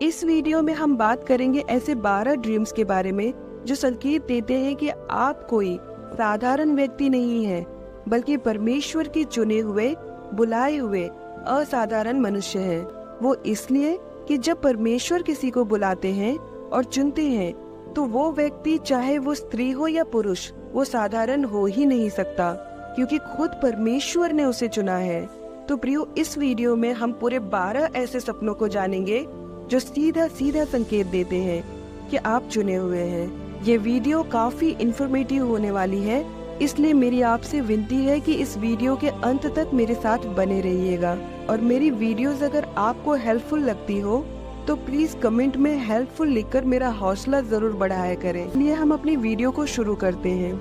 इस वीडियो में हम बात करेंगे ऐसे 12 ड्रीम्स के बारे में जो संकेत देते हैं कि आप कोई साधारण व्यक्ति नहीं है, बल्कि परमेश्वर के चुने हुए, बुलाए हुए असाधारण मनुष्य हैं। वो इसलिए कि जब परमेश्वर किसी को बुलाते हैं और चुनते हैं तो वो व्यक्ति, चाहे वो स्त्री हो या पुरुष, वो साधारण हो ही नहीं सकता, क्योंकि खुद परमेश्वर ने उसे चुना है। तो प्रियो, इस वीडियो में हम पूरे 12 ऐसे सपनों को जानेंगे जो सीधा सीधा संकेत देते हैं कि आप चुने हुए हैं। ये वीडियो काफी इंफॉर्मेटिव होने वाली है, इसलिए मेरी आपसे विनती है कि इस वीडियो के अंत तक मेरे साथ बने रहिएगा। और मेरी वीडियोस अगर आपको हेल्पफुल लगती हो तो प्लीज कमेंट में हेल्पफुल लिखकर मेरा हौसला जरूर बढ़ाया करें। इसलिए हम अपनी वीडियो को शुरू करते हैं।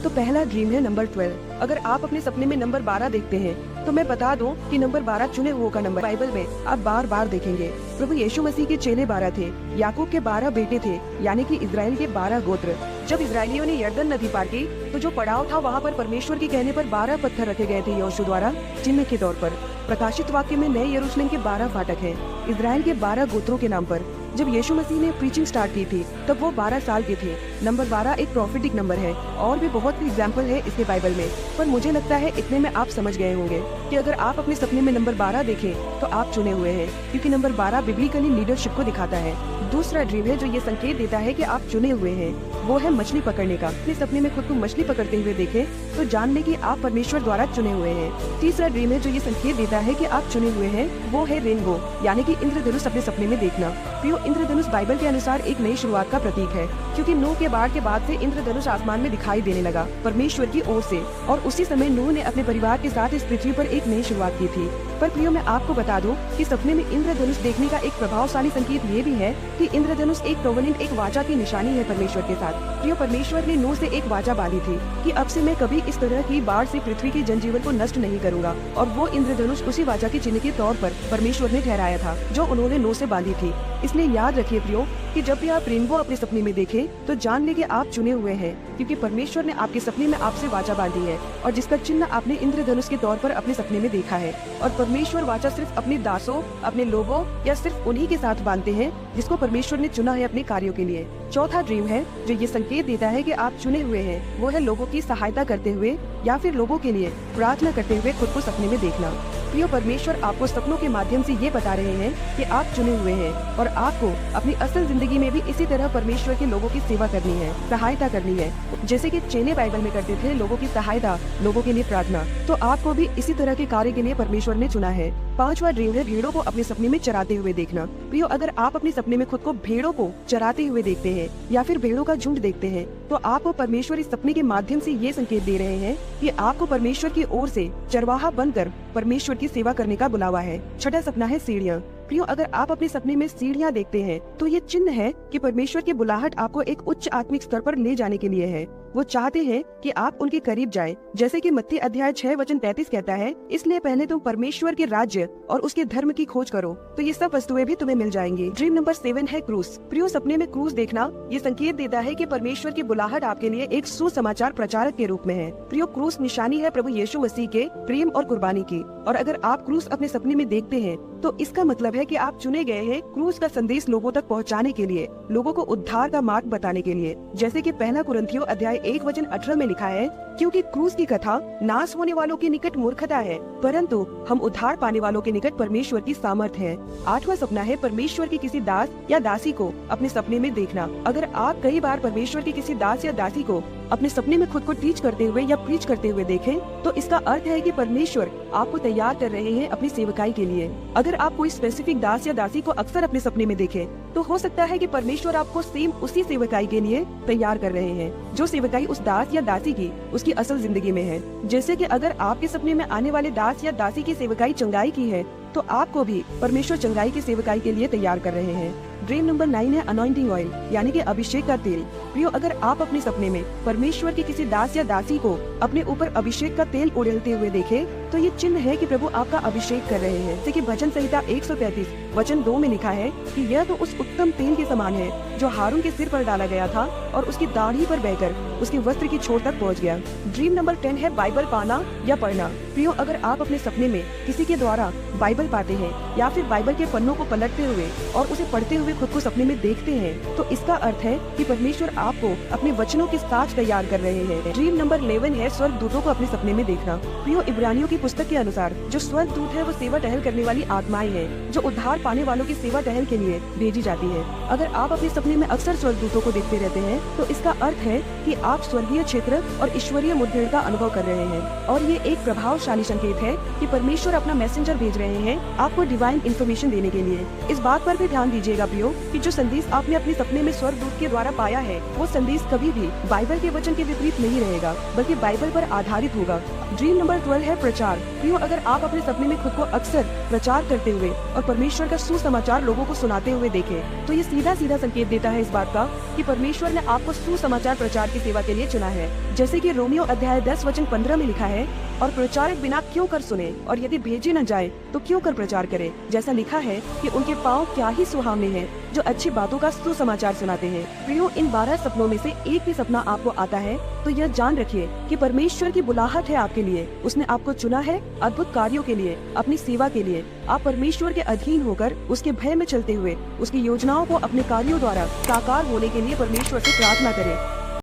तो पहला ड्रीम है नंबर 12। अगर आप अपने सपने में नंबर 12 देखते हैं तो मैं बता दूं कि नंबर 12 चुने हुओं का नंबर। बाइबल में आप बार बार देखेंगे प्रभु यीशु मसीह के चेले 12 थे, याकूब के 12 बेटे थे, यानी कि इजराइल के 12 गोत्र। जब इजरायलियों ने यर्दन नदी पार की तो जो पड़ाव था वहाँ पर परमेश्वर के कहने पर 12 पत्थर रखे गए थे यहोशू द्वारा, चिन्ह के तौर पर। प्रकाशित वाक्य में नए यरूशलेम के 12 फाटक हैं, इजराइल के 12 गोत्रों के नाम पर। जब यीशु मसीह ने प्रीचिंग स्टार्ट की थी तब वो 12 साल के थे। नंबर 12 एक प्रॉफिटिक नंबर है और भी बहुत सी एग्जाम्पल है इसके बाइबल में, पर मुझे लगता है इतने में आप समझ गए होंगे कि अगर आप अपने सपने में नंबर 12 देखें तो आप चुने हुए हैं, क्योंकि नंबर 12 बिब्लिकली लीडरशिप को दिखाता है। दूसरा ड्रीम है जो ये संकेत देता है कि आप चुने हुए हैं, वो है मछली पकड़ने का। अपने सपने में खुद को मछली पकड़ते हुए देखें तो जान लें कि आप परमेश्वर द्वारा चुने हुए हैं। तीसरा ड्रीम है जो ये संकेत देता है कि आप चुने हुए हैं, वो है रेनबो, यानी कि इंद्रधनुष अपने सपने में देखना। प्रियो, इंद्रधनुष बाइबल के अनुसार एक नई शुरुआत का प्रतीक है, क्योंकि नूह के बाढ़ के बाद से इंद्रधनुष आसमान में दिखाई देने लगा परमेश्वर की ओर से, और उसी समय नूह ने अपने परिवार के साथ इस पृथ्वी पर एक नई शुरुआत की थी। पर प्रियो, मैं आपको बता दूं कि सपने में इंद्रधनुष देखने का एक प्रभावशाली संकेत ये भी है कि इंद्रधनुष एक कोवेनेंट, एक वाचा की निशानी है परमेश्वर के साथ। प्रियो, परमेश्वर ने नूह से एक वाचा बांधी थी कि अब से मैं कभी इस तरह की बाढ़ से पृथ्वी के जनजीवन को नष्ट नहीं करूंगा, और वो इंद्रधनुष उसी वाचा के चिन्ह के तौर पर परमेश्वर ने ठहराया था जो उन्होंने नूह से बांधी थी। इसलिए याद रखिए प्रियो कि जब भी आप रेनबो अपने सपने में देखें तो जान ले कि आप चुने हुए हैं, क्योंकि परमेश्वर ने आपके सपने में आपसे वाचा बांधी है और जिसका चिन्ह आपने इंद्रधनुष के तौर पर अपने सपने में देखा है। और परमेश्वर वाचा सिर्फ अपने दासों, अपने लोगों या सिर्फ उन्हीं के साथ बांधते हैं जिसको परमेश्वर ने चुना है अपने कार्यों के लिए। चौथा ड्रीम है जो ये संकेत देता है कि आप चुने हुए हैं, वो है लोगों की सहायता करते हुए या फिर लोगों के लिए प्रार्थना करते हुए खुद को सपने में देखना। प्रियो, परमेश्वर आपको सपनों के माध्यम से ये बता रहे हैं कि आप चुने हुए हैं और आपको अपनी असल जिंदगी में भी इसी तरह परमेश्वर के लोगों की सेवा करनी है, सहायता करनी है, जैसे कि चेले बाइबल में करते थे, लोगों की सहायता, लोगों के लिए प्रार्थना। तो आपको भी इसी तरह के कार्य के लिए परमेश्वर ने चुना है। पांचवा ड्रीम है भेड़ों को अपने सपने में चराते हुए देखना। प्रियो, अगर आप अपने सपने में खुद को भेड़ों को चराते हुए देखते हैं या फिर भेड़ों का झुंड देखते हैं तो आपको परमेश्वर इस सपने के माध्यम से ये संकेत दे रहे हैं कि आपको परमेश्वर की ओर से चरवाहा बनकर परमेश्वर की सेवा करने का बुलावा है। छठा सपना है सीढ़ियाँ। प्रियो, अगर आप अपने सपने में सीढ़ियाँ देखते हैं तो ये चिन्ह है कि परमेश्वर की बुलाहट आपको एक उच्च आत्मिक स्तर पर ले जाने के लिए है। वो चाहते हैं कि आप उनके करीब जाएं, जैसे कि मत्ती अध्याय 6 वचन 33 कहता है, इसलिए पहले तुम परमेश्वर के राज्य और उसके धर्म की खोज करो तो ये सब वस्तुएं भी तुम्हें मिल जाएंगी। ड्रीम नंबर 7 है क्रूस। प्रियो, सपने में क्रूस देखना ये संकेत देता है कि परमेश्वर की बुलाहट आपके लिए एक सुसमाचार प्रचारक के रूप में है। प्रियो, क्रूस निशानी है प्रभु यीशु मसीह के प्रेम और कुर्बानी की, और अगर आप क्रूस अपने सपने में देखते हैं तो इसका मतलब है कि आप चुने गए हैं क्रूस का संदेश लोगों तक पहुंचाने के लिए, लोगों को उद्धार का मार्ग बताने के लिए, जैसे कि पहला कुरिन्थियों अध्याय 1 वचन 18 में लिखा है, क्योंकि क्रूस की कथा नाश होने वालों के निकट मूर्खता है, परंतु हम उद्धार पाने वालों के निकट परमेश्वर की सामर्थ है। आठवां सपना है परमेश्वर के किसी दास या दासी को अपने सपने में देखना। अगर आप कई बार परमेश्वर के किसी दास या दासी को अपने सपने में खुद को टीच करते हुए या प्रीच करते हुए देखें तो इसका अर्थ है कि परमेश्वर आपको तैयार कर रहे हैं अपनी सेवकाई के लिए। अगर आप कोई स्पेसिफिक दास या दासी को अक्सर अपने सपने में देखें तो हो सकता है कि परमेश्वर आपको सेम उसी सेवकाई के लिए तैयार कर रहे हैं जो सेवकाई उस दास या दासी की उसकी असल जिंदगी में है। जैसे कि अगर आपके सपने में आने वाले दास या दासी की सेवकाई चंगाई की है तो आपको भी परमेश्वर चंगाई की सेवकाई के लिए तैयार कर रहे हैं। ड्रीम नंबर 9 है अनॉइंटिंग ऑयल, यानी कि अभिषेक का तेल। प्रियो, अगर आप अपने सपने में परमेश्वर के किसी दास या दासी को अपने ऊपर अभिषेक का तेल उड़ेलते हुए देखें तो ये चिन्ह है कि प्रभु आपका अभिषेक कर रहे हैं। जैसे कि भजन संहिता 133 वचन 2 में लिखा है कि यह तो उस उत्तम तेल के समान है जो हारून के सिर पर डाला गया था और उसकी दाढ़ी पर बहकर उसके वस्त्र की छोर तक पहुंच गया। ड्रीम नंबर 10 है बाइबल पाना या पढ़ना। प्रियो, अगर आप अपने सपने में किसी के द्वारा बाइबल पाते हैं या फिर बाइबल के पन्नों को पलटते हुए और उसे पढ़ते हुए खुद को सपने में देखते हैं, तो इसका अर्थ है कि परमेश्वर आपको अपने वचनों के साथ तैयार कर रहे हैं। ड्रीम नंबर 11 है स्वर्ग दूतों को अपने सपने में देखना। प्रियो, इब्रानियों की पुस्तक के अनुसार जो स्वर्ग दूत है वो सेवा टहल करने वाली आत्माएं हैं जो उद्धार पाने वालों की सेवा टहल के लिए भेजी जाती है। अगर आप अपने सपने में अक्सर स्वर्ग दूतों को देखते रहते हैं तो इसका अर्थ है कि आप स्वर्गीय क्षेत्र और ईश्वरीय मुठभेड़ का अनुभव कर रहे हैं और ये एक प्रभावशाली संकेत है कि परमेश्वर अपना मैसेंजर भेज रहे हैं आपको डिवाइन इन्फॉर्मेशन देने के लिए। इस बात पर भी ध्यान दीजिएगा प्रियो कि जो संदेश आपने अपने सपने में स्वर्ग दूत के द्वारा पाया है वो संदेश कभी भी बाइबल के वचन के विपरीत नहीं रहेगा बल्कि बाइबल पर आधारित होगा। ड्रीम नंबर 12 है प्रचार। प्रियो, अगर आप अपने सपने में खुद को अक्सर प्रचार करते हुए और परमेश्वर का सुसमाचार लोगों को सुनाते हुए देखें, तो ये सीधा सीधा संकेत देता है इस बात का कि परमेश्वर ने आपको सुसमाचार प्रचार की सेवा के लिए चुना है। जैसे कि रोमियो अध्याय 10 वचन 15 में लिखा है, और प्रचारक बिना क्यों कर सुने और यदि भेजे न जाए तो क्यों कर प्रचार करे। जैसा लिखा है कि उनके पाँव क्या ही सुहावने हैं जो अच्छी बातों का सुसमाचार सुनाते हैं। प्रियो, इन 12 सपनों में से एक भी सपना आपको आता है तो यह जान रखिए कि परमेश्वर की बुलाहट है आपके लिए। उसने आपको चुना है अद्भुत कार्यों के लिए, अपनी सेवा के लिए। आप परमेश्वर के अधीन होकर उसके भय में चलते हुए उसकी योजनाओं को अपने कार्यों द्वारा साकार होने के लिए परमेश्वर से प्रार्थना करें।